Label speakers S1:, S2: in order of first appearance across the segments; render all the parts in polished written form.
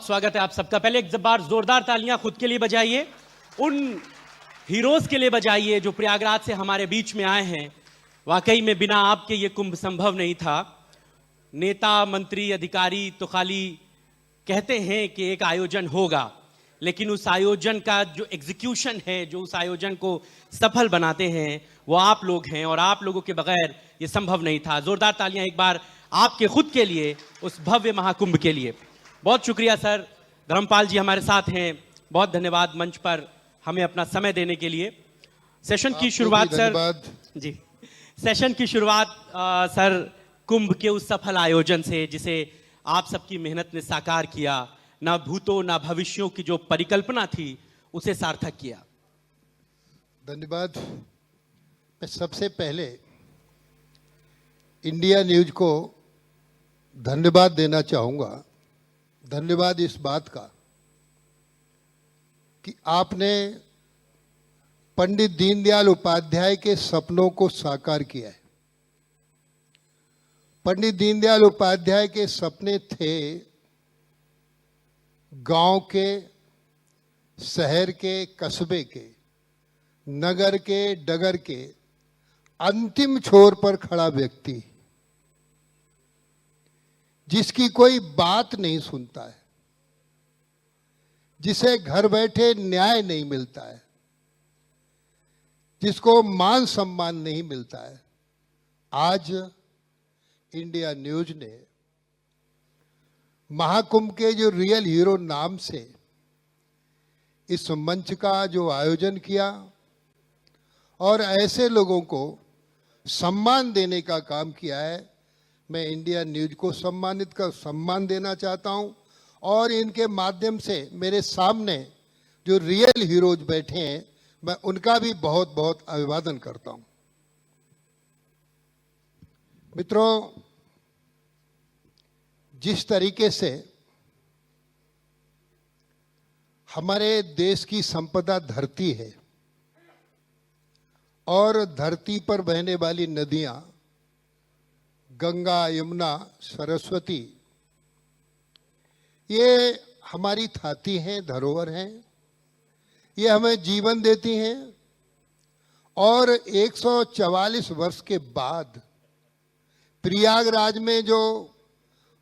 S1: बहुत स्वागत है आप सबका। पहले एक बार जोरदार तालियां खुद के लिए बजाइए, उन हीरोज के लिए बजाइए जो प्रयागराज से हमारे बीच में आए हैं। वाकई में बिना आपके ये कुंभ संभव नहीं था। नेता, मंत्री, अधिकारी तो खाली कहते हैं कि एक आयोजन होगा, लेकिन उस आयोजन का जो एग्जीक्यूशन है, जो उस आयोजन को सफल बनाते हैं, वो आप लोग हैं, और आप लोगों के बगैर ये संभव नहीं था। जोरदार तालियां एक बार आपके खुद के लिए, उस भव्य महाकुंभ के लिए। बहुत शुक्रिया सर। धर्मपाल जी हमारे साथ हैं, बहुत धन्यवाद मंच पर हमें अपना समय देने के लिए। सेशन की शुरुआत सर जी, सेशन की शुरुआत सर कुंभ के उस सफल आयोजन से जिसे आप सबकी मेहनत ने साकार किया, ना भूतों ना भविष्यों की जो परिकल्पना थी उसे सार्थक किया।
S2: धन्यवाद। मैं सबसे पहले इंडिया न्यूज को धन्यवाद देना चाहूँगा। धन्यवाद इस बात का कि आपने पंडित दीनदयाल उपाध्याय के सपनों को साकार किया है। पंडित दीनदयाल उपाध्याय के सपने थे गांव के, शहर के, कस्बे के, नगर के, डगर के अंतिम छोर पर खड़ा व्यक्ति जिसकी कोई बात नहीं सुनता है, जिसे घर बैठे न्याय नहीं मिलता है, जिसको मान सम्मान नहीं मिलता है। आज इंडिया न्यूज ने महाकुंभ के जो रियल हीरो नाम से इस मंच का जो आयोजन किया और ऐसे लोगों को सम्मान देने का काम किया है, मैं इंडिया न्यूज को सम्मान देना चाहता हूं। और इनके माध्यम से मेरे सामने जो रियल हीरोज बैठे हैं, मैं उनका भी बहुत बहुत अभिवादन करता हूं। मित्रों, जिस तरीके से हमारे देश की संपदा धरती है और धरती पर बहने वाली नदियां गंगा, यमुना, सरस्वती, ये हमारी थाती हैं, धरोहर हैं। ये हमें जीवन देती हैं। और 144 वर्ष के बाद प्रयागराज में जो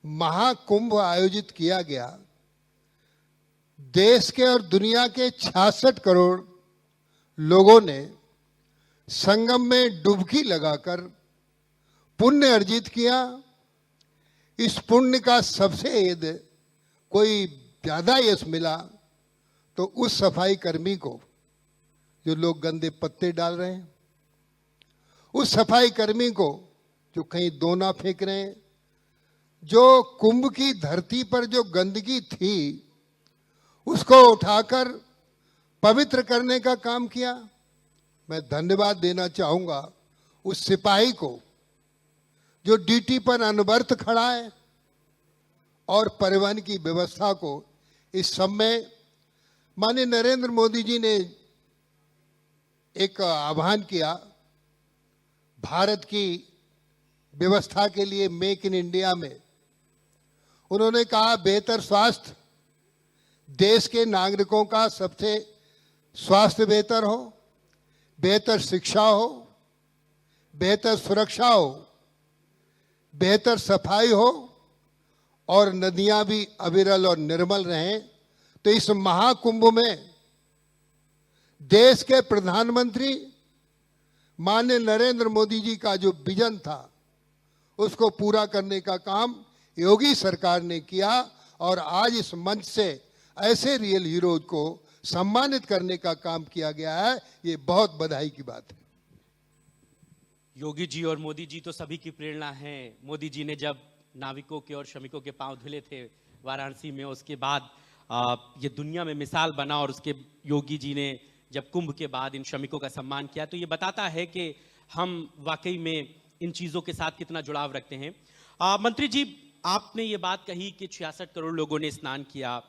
S2: महाकुंभ आयोजित किया गया, देश के और दुनिया के 66 करोड़ लोगों ने संगम में डुबकी लगाकर पुण्य अर्जित किया। इस पुण्य का सबसे यदि कोई ज्यादा यश मिला तो उस सफाई कर्मी को जो लोग गंदे पत्ते डाल रहे हैं, उस सफाई कर्मी को जो कहीं दोना फेंक रहे हैं, जो कुंभ की धरती पर जो गंदगी थी उसको उठाकर पवित्र करने का काम किया। मैं धन्यवाद देना चाहूंगा उस सिपाही को जो ड्यूटी पर अनवरत खड़ा है, और परिवहन की व्यवस्था को इस समय माननीय नरेंद्र मोदी जी ने एक आह्वान किया भारत की व्यवस्था के लिए, मेक इन इंडिया में। उन्होंने कहा बेहतर स्वास्थ्य, देश के नागरिकों का सबसे स्वास्थ्य बेहतर हो, बेहतर शिक्षा हो, बेहतर सुरक्षा हो, बेहतर सफाई हो और नदियां भी अविरल और निर्मल रहें। तो इस महाकुंभ में देश के प्रधानमंत्री माननीय नरेंद्र मोदी जी का जो विजन था उसको पूरा करने का काम योगी सरकार ने किया, और आज इस मंच से ऐसे रियल हीरोज को सम्मानित करने का काम किया गया है। ये बहुत बधाई की बात है।
S1: योगी जी और मोदी जी तो सभी की प्रेरणा है। मोदी जी ने जब नाविकों के और श्रमिकों के पांव धुले थे वाराणसी में, उसके बाद ये दुनिया में मिसाल बना, और उसके योगी जी ने जब कुंभ के बाद इन श्रमिकों का सम्मान किया, तो ये बताता है कि हम वाकई में इन चीज़ों के साथ कितना जुड़ाव रखते हैं। मंत्री जी, आपने ये बात कही कि 66 करोड़ लोगों ने स्नान किया।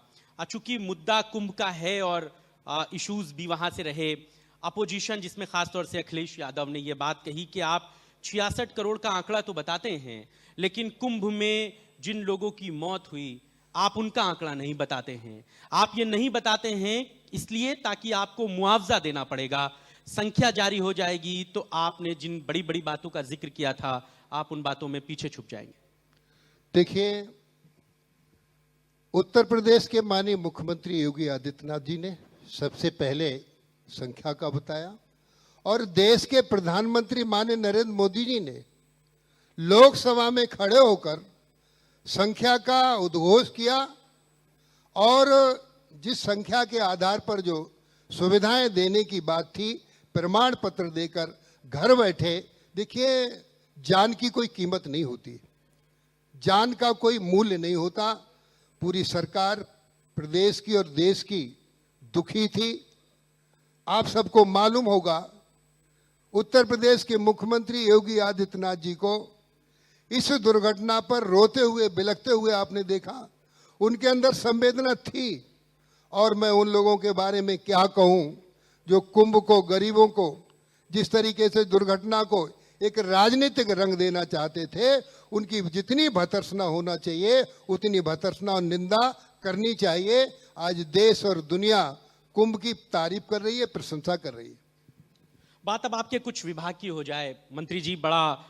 S1: चूंकि मुद्दा कुंभ का है और इश्यूज भी वहां से रहे, अपोजिशन जिसमें खासतौर से अखिलेश यादव ने ये बात कही कि आप 66 करोड़ का आंकड़ा तो बताते हैं, लेकिन कुंभ में जिन लोगों की मौत हुई आप उनका आंकड़ा नहीं बताते हैं। आप ये नहीं बताते हैं इसलिए ताकि आपको मुआवजा देना पड़ेगा, संख्या जारी हो जाएगी तो आपने जिन बड़ी बड़ी बातों का जिक्र किया था आप उन बातों में पीछे छुप जाएंगे।
S2: देखिए, उत्तर प्रदेश के माननीय मुख्यमंत्री योगी आदित्यनाथ जी ने सबसे पहले संख्या का बताया और देश के प्रधानमंत्री माननीय नरेंद्र मोदी जी ने लोकसभा में खड़े होकर संख्या का उद्घोष किया और जिस संख्या के आधार पर जो सुविधाएं देने की बात थी, प्रमाण पत्र देकर घर बैठे, देखिए जान की कोई कीमत नहीं होती, जान का कोई मूल्य नहीं होता। पूरी सरकार प्रदेश की और देश की दुखी थी। आप सबको मालूम होगा, उत्तर प्रदेश के मुख्यमंत्री योगी आदित्यनाथ जी को इस दुर्घटना पर रोते हुए बिलखते हुए आपने देखा, उनके अंदर संवेदना थी। और मैं उन लोगों के बारे में क्या कहूं जो कुंभ को, गरीबों को, जिस तरीके से दुर्घटना को एक राजनीतिक रंग देना चाहते थे, उनकी जितनी भर्त्सना होना चाहिए उतनी भर्त्सना और निंदा करनी चाहिए। आज देश और दुनिया कुंभ की तारीफ कर रही है, प्रशंसा कर रही है।
S1: बात अब आपके कुछ विभाग की हो जाए। मंत्री जी, बड़ा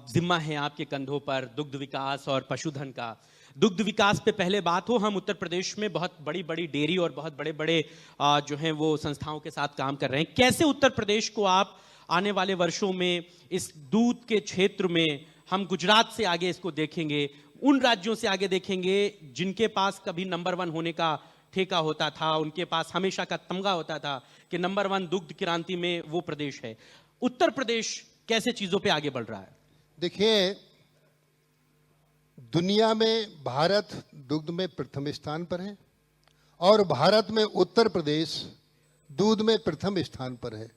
S1: जिम्मा है आपके कंधों पर दुग्ध विकास और पशुधन का। दुग्ध विकास पे पहले बात हो, हम उत्तर प्रदेश में बहुत बड़ी बड़ी डेयरी और बहुत बड़े बड़े जो हैं वो संस्थाओं के साथ काम कर रहे हैं। कैसे उत्तर प्रदेश को आप आने वाले वर्षों में इस दूध के क्षेत्र में, हम गुजरात से आगे इसको देखेंगे, उन राज्यों से आगे देखेंगे जिनके पास कभी नंबर 1 होने का ठेका होता था, उनके पास हमेशा का तमगा होता था कि नंबर 1 दुग्ध क्रांति में वो प्रदेश है। उत्तर प्रदेश कैसे चीजों पे आगे बढ़ रहा है?
S2: देखिए, दुनिया में भारत दुग्ध में प्रथम स्थान पर है और भारत में उत्तर प्रदेश दूध में प्रथम स्थान पर है।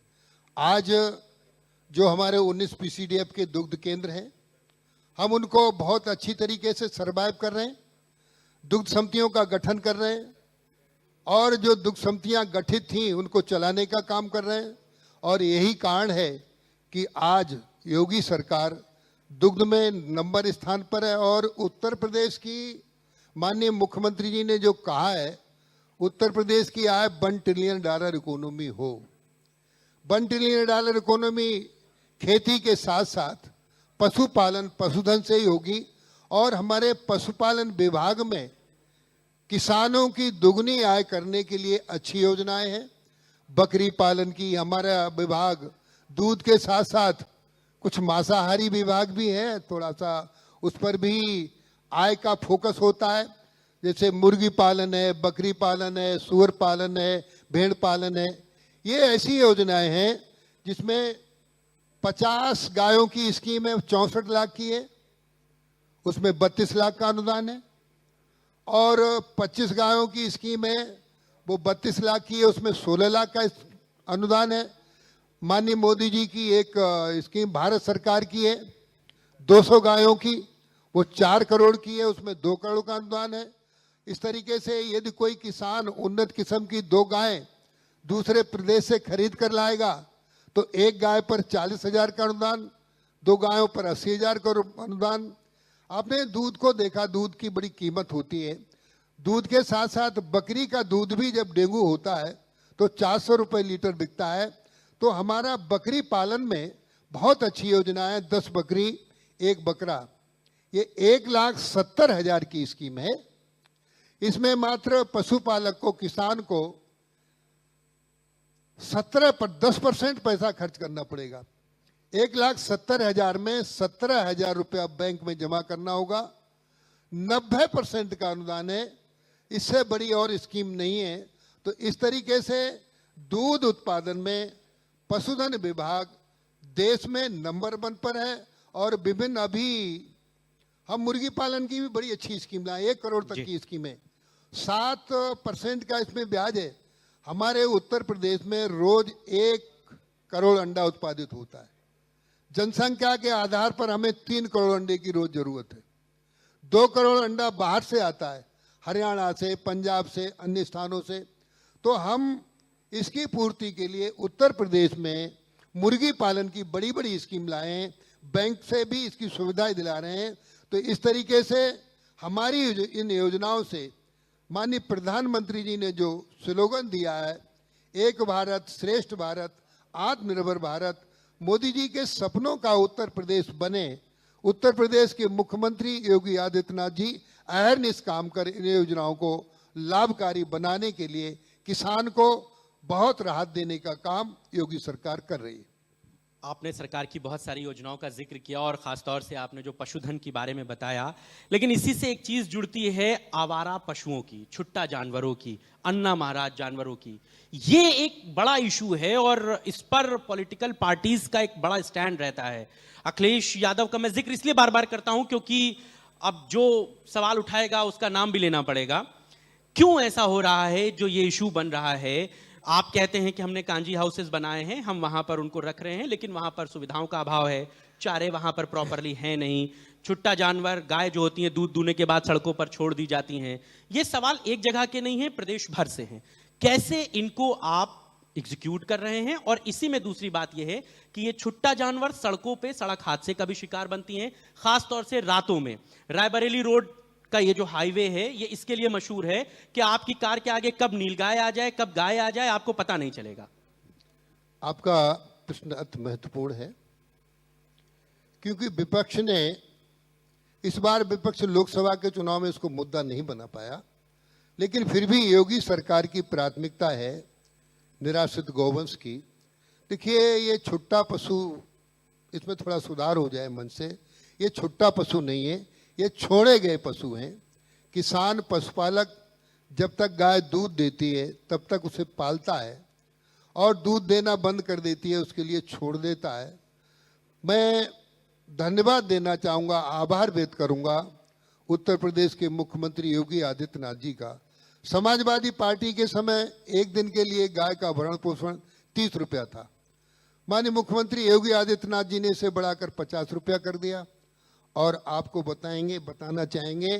S2: आज जो हमारे 19 पीसीडीएफ के दुग्ध केंद्र हैं, हम उनको बहुत अच्छी तरीके से सर्वाइव कर रहे हैं, दुग्ध समितियों का गठन कर रहे हैं और जो दुग्ध समितियां गठित थीं उनको चलाने का काम कर रहे हैं। और यही कारण है कि आज योगी सरकार दुग्ध में नंबर स्थान पर है। और उत्तर प्रदेश की माननीय मुख्यमंत्री जी ने जो कहा है, उत्तर प्रदेश की आय $1 ट्रिलियन इकोनॉमी हो। $1 ट्रिलियन इकोनॉमी खेती के साथ साथ पशुपालन, पशुधन से ही होगी। और हमारे पशुपालन विभाग में किसानों की दुगनी आय करने के लिए अच्छी योजनाएं हैं। बकरी पालन की हमारा विभाग, दूध के साथ साथ कुछ मांसाहारी विभाग भी है, थोड़ा सा उस पर भी आय का फोकस होता है। जैसे मुर्गी पालन है, बकरी पालन है, सूअर पालन है, भेड़ पालन है। ये ऐसी योजनाएं हैं जिसमें 50 गायों की स्कीम है, 64 लाख की है, उसमें 32 लाख का अनुदान है। और 25 गायों की स्कीम है, वो 32 लाख की है, उसमें 16 लाख का अनुदान है। माननीय मोदी जी की एक स्कीम भारत सरकार की है 200 गायों की, वो 4 करोड़ की है, उसमें 2 करोड़ का अनुदान है। इस तरीके से यदि कोई किसान उन्नत किस्म की 2 गायें दूसरे प्रदेश से खरीद कर लाएगा तो एक गाय पर 40,000 का अनुदान, 2 गायों पर 80,000 का अनुदान। आपने दूध को देखा, दूध की बड़ी कीमत होती है। दूध के साथ साथ बकरी का दूध भी जब डेंगू होता है तो 400 रुपये लीटर बिकता है। तो हमारा बकरी पालन में बहुत अच्छी योजना है, 10 बकरी 1 बकरा, ये 1,70,000 की स्कीम है। इसमें मात्र पशुपालक को, किसान को 10% पैसा खर्च करना पड़ेगा। 1,70,000 में 17,000 रुपया बैंक में जमा करना होगा। 90% का अनुदान है, इससे बड़ी और स्कीम नहीं है। तो इस तरीके से दूध उत्पादन में पशुधन विभाग देश में नंबर 1 पर है। और विभिन्न, अभी हम मुर्गी पालन की भी बड़ी अच्छी स्कीम लाए, 1 करोड़ तक की स्कीम है, 7% का इसमें ब्याज है। हमारे उत्तर प्रदेश में रोज 1 करोड़ अंडा उत्पादित होता है। जनसंख्या के आधार पर हमें 3 करोड़ अंडे की रोज जरूरत है। 2 करोड़ अंडा बाहर से आता है, हरियाणा से, पंजाब से, अन्य स्थानों से। तो हम इसकी पूर्ति के लिए उत्तर प्रदेश में मुर्गी पालन की बड़ी बड़ी स्कीम लाए हैं, बैंक से भी इसकी सुविधाएं दिला रहे हैं। तो इस तरीके से हमारी इन योजनाओं से माननीय प्रधानमंत्री जी ने जो स्लोगन दिया है, एक भारत श्रेष्ठ भारत आत्मनिर्भर भारत, मोदी जी के सपनों का उत्तर प्रदेश बने, उत्तर प्रदेश के मुख्यमंत्री योगी आदित्यनाथ जी अहरनिश काम कर इन योजनाओं को लाभकारी बनाने के लिए किसान को बहुत राहत देने का काम योगी सरकार कर रही है।
S1: आपने सरकार की बहुत सारी योजनाओं का जिक्र किया और खासतौर से आपने जो पशुधन के बारे में बताया, लेकिन इसी से एक चीज जुड़ती है आवारा पशुओं की, छुट्टा जानवरों की, अन्ना महाराज जानवरों की। ये एक बड़ा इशू है और इस पर पॉलिटिकल पार्टीज का एक बड़ा स्टैंड रहता है। अखिलेश यादव का मैं जिक्र इसलिए बार बार करता हूं क्योंकि अब जो सवाल उठाएगा उसका नाम भी लेना पड़ेगा। क्यों ऐसा हो रहा है जो ये इशू बन रहा है? आप कहते हैं कि हमने कांजी हाउसेस बनाए हैं, हम वहां पर उनको रख रहे हैं, लेकिन वहां पर सुविधाओं का अभाव है, चारे वहां पर प्रॉपरली है नहीं, छुट्टा जानवर गाय जो होती हैं दूध दूने के बाद सड़कों पर छोड़ दी जाती हैं। ये सवाल एक जगह के नहीं है, प्रदेश भर से हैं। कैसे इनको आप एग्जीक्यूट कर रहे हैं? और इसी में दूसरी बात यह है कि ये छुट्टा जानवर सड़कों पे सड़क हादसे का भी शिकार बनती हैं, खासतौर से रातों में। रायबरेली रोड का ये जो हाईवे है ये इसके लिए मशहूर है कि आपकी कार के आगे कब नीलगाय आ जाए, कब गाय आ जाए, आपको पता नहीं चलेगा।
S2: आपका प्रश्न अति महत्वपूर्ण है, क्योंकि विपक्ष ने इस बार विपक्ष लोकसभा के चुनाव में इसको मुद्दा नहीं बना पाया, लेकिन फिर भी योगी सरकार की प्राथमिकता है निराश्रित गौवंश की। देखिए, ये छुट्टा पशु, इसमें थोड़ा सुधार हो जाए मन से। ये छुट्टा पशु नहीं है, ये छोड़े गए पशु हैं। किसान पशुपालक जब तक गाय दूध देती है तब तक उसे पालता है और दूध देना बंद कर देती है उसके लिए छोड़ देता है। मैं धन्यवाद देना चाहूँगा, आभार व्यक्त करूँगा उत्तर प्रदेश के मुख्यमंत्री योगी आदित्यनाथ जी का। समाजवादी पार्टी के समय एक दिन के लिए गाय का भरण पोषण 30 रुपया था। माननीय मुख्यमंत्री योगी आदित्यनाथ जी ने इसे बढ़ाकर 50 रुपया कर दिया। और आपको बताना चाहेंगे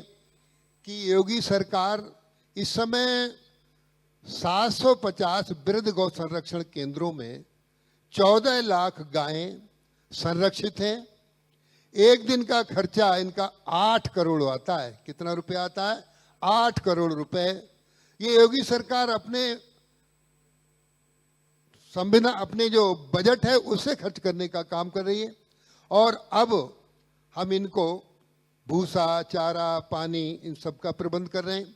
S2: कि योगी सरकार इस समय 750 वृद्ध गौ संरक्षण केंद्रों में 14 लाख गायें संरक्षित हैं। एक दिन का खर्चा इनका 8 करोड़ आता है। कितना रुपया आता है? 8 करोड़ रुपए। ये योगी सरकार अपने जो बजट है उससे खर्च करने का काम कर रही है। और अब हम इनको भूसा, चारा, पानी, इन सब का प्रबंध कर रहे हैं।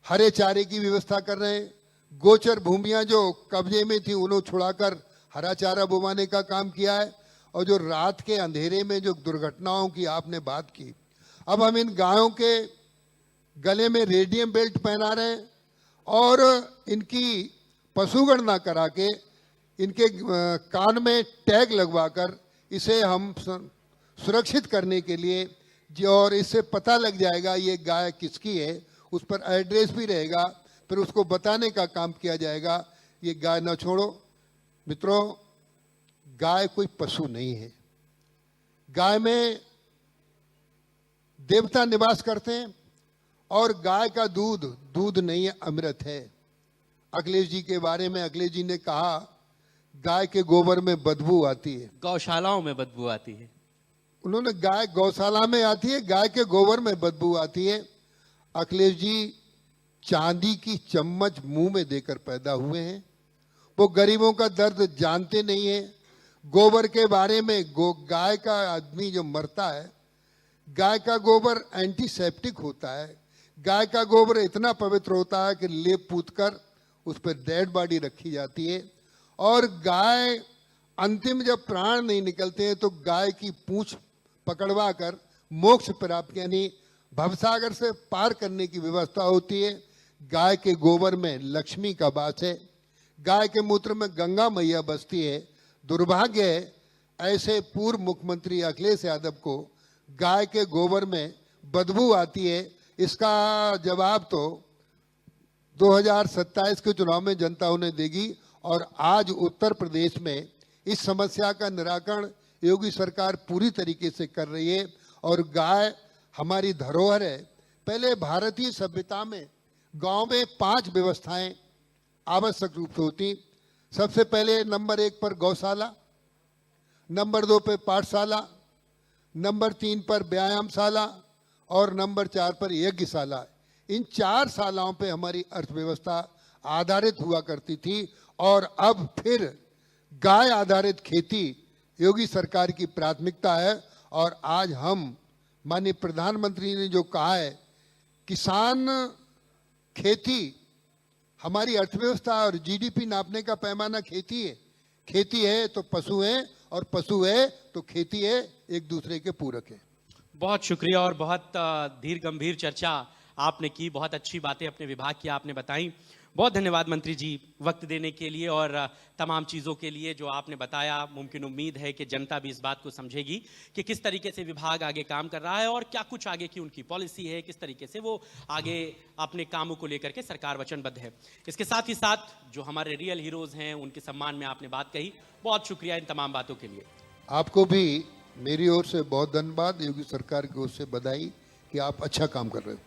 S2: हरे चारे की व्यवस्था कर रहे हैं। गोचर भूमियां जो कब्जे में थी उन्हें छुड़ाकर हरा चारा बोवाने का काम किया है। और जो रात के अंधेरे में जो दुर्घटनाओं की आपने बात की, अब हम इन गायों के गले में रेडियम बेल्ट पहना रहे हैं और इनकी पशुगणना करा के इनके कान में टैग लगवाकर इसे हम सुरक्षित करने के लिए और इससे पता लग जाएगा ये गाय किसकी है, उस पर एड्रेस भी रहेगा, फिर उसको बताने का काम किया जाएगा। ये गाय ना छोड़ो। मित्रों, गाय कोई पशु नहीं है। गाय में देवता निवास करते हैं और गाय का दूध नहीं है, अमृत है। अखिलेश जी के बारे में अखिलेश जी ने कहा गाय के गोबर में बदबू आती है,
S1: गौशालाओं में बदबू आती है।
S2: उन्होंने गाय गौशाला में आती है, गाय के गोबर में बदबू आती है। अखिलेश जी चांदी की चम्मच मुंह में देकर पैदा हुए हैं। वो गरीबों का दर्द जानते नहीं है। गोबर के बारे में गाय का आदमी जो मरता है, गाय का गोबर एंटीसेप्टिक होता है। गाय का गोबर इतना पवित्र होता है कि लेप पूत कर उस पर डेड बॉडी रखी जाती है। और गाय अंतिम जब प्राण नहीं निकलते हैं तो गाय की पूंछ पकड़वा कर मोक्ष प्राप्त यानी भवसागर से पार करने की व्यवस्था होती है। गाय के गोबर में लक्ष्मी का वास है। गाय के मूत्र में गंगा मैया बसती है। दुर्भाग्य है ऐसे पूर्व मुख्यमंत्री अखिलेश यादव को गाय के गोबर में बदबू आती है। इसका जवाब तो 2027 के चुनाव में जनता उन्हें देगी। और आज उत्तर प्रदेश में इस समस्या का निराकरण योगी सरकार पूरी तरीके से कर रही है। और गाय हमारी धरोहर है। पहले भारतीय सभ्यता में गांव में 5 व्यवस्थाएं आवश्यक रूप से होती। सबसे पहले नंबर 1 पर गौशाला, नंबर 2 पे पाठशाला, नंबर 3 पर व्यायामशाला और नंबर 4 पर यज्ञशाला। इन 4 शालाओं पे हमारी अर्थव्यवस्था आधारित हुआ करती थी और अब फिर गाय आधारित खेती योगी सरकार की प्राथमिकता है। और आज हम माननीय प्रधानमंत्री ने जो कहा है, किसान खेती हमारी अर्थव्यवस्था और जीडीपी नापने का पैमाना खेती है। खेती है तो पशु है और पशु है तो खेती है, एक दूसरे के पूरक है।
S1: बहुत शुक्रिया और बहुत धीर गंभीर चर्चा आपने की, बहुत अच्छी बातें अपने विभाग की आपने बताई। बहुत धन्यवाद मंत्री जी वक्त देने के लिए और तमाम चीज़ों के लिए जो आपने बताया। मुमकिन उम्मीद है कि जनता भी इस बात को समझेगी कि किस तरीके से विभाग आगे काम कर रहा है और क्या कुछ आगे की उनकी पॉलिसी है, किस तरीके से वो आगे अपने कामों को लेकर के सरकार वचनबद्ध है। इसके साथ ही साथ जो हमारे रियल हीरोज हैं उनके सम्मान में आपने बात कही। बहुत शुक्रिया इन तमाम बातों के लिए।
S2: आपको भी मेरी ओर से बहुत धन्यवाद, योगी सरकार की ओर से बधाई कि आप अच्छा काम कर रहे हो।